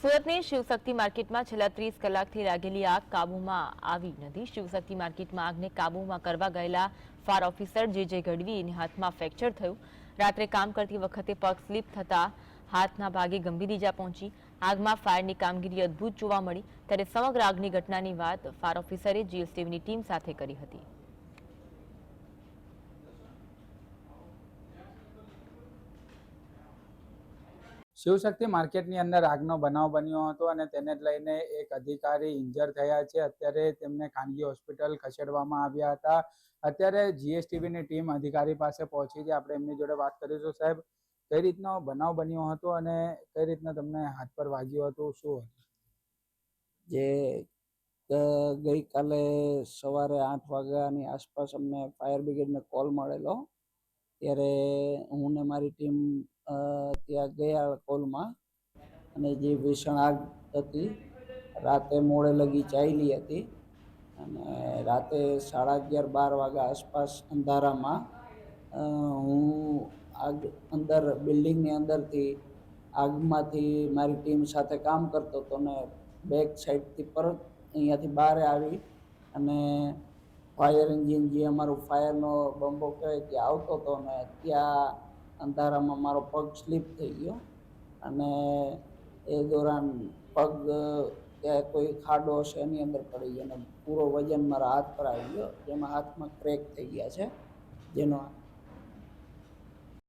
સુરતની શિવશક્તિ માર્કેટમાં છેલ્લા 30 કલાકથી લાગેલી આગ કાબૂમાં આવી નથી। શિવશક્તિ માર્કેટમાં આગને કાબૂમાં કરવા ગયેલા ફાયર ઓફિસર જે ગઢવીના હાથમાં ફ્રેક્ચર થયું। રાત્રે કામ કરતી વખતે પગ સ્લીપ થતા હાથના ભાગે ગંભીર ઈજા પહોંચી। આગમાં ફાયરની કામગીરી અદ્ભુત જોવા મળી, ત્યારે સમગ્ર આગની ઘટનાની વાત ફાયર ઓફિસરે જીએસટીવીની ટીમ સાથે કરી હતી। શિવશક્તિ માર્કેટની અંદર આગનો બનાવ બન્યો હતો અને તેને લઈને એક અધિકારી ઇન્જર થયા છે। અત્યારે તેમને ખાનગી હોસ્પિટલ ખસેડવામાં આવ્યા હતા। અત્યારે જીએસટીવીની ટીમ અધિકારી પાસે પહોંચી છે। આપણે એમની જોડે વાત કરીશું। સાહેબ, કઈ રીતનો બનાવ બન્યો હતો અને કઈ રીતના તમને હાથ પર વાગ્યું હતું, શું હતું? જે ગઈકાલે સવારે 8 વાગ્યાની આસપાસ અમને ફાયર બ્રિગેડને કોલ મળેલો, ત્યારે હું ને મારી ટીમ ત્યાં ગયા કોલમાં, અને જે ભીષણ આગ હતી રાતે મોડે લગી ચાલી હતી અને રાતે 11:30-12 વાગ્યા આસપાસ અંધારામાં હું આગ અંદર બિલ્ડિંગની અંદરથી આગમાંથી મારી ટીમ સાથે કામ કરતો હતો ને બેક સાઈડથી પરત અહીંયાથી બહાર આવી અને ફાયર એન્જિન જે અમારું ફાયરનો બંબો કહેવાય ત્યાં આવતો હતો ને ત્યાં અંધારામાં મારો પગ સ્લીપ થઈ ગયો અને એ દોરાન પગ ત્યાં કોઈ ખાડો હશે એની અંદર પડી ગયો અને પૂરો વજન મારા હાથ પર આવી ગયો, જેમાં હાથમાં ક્રેક થઈ ગયા છે, જેનો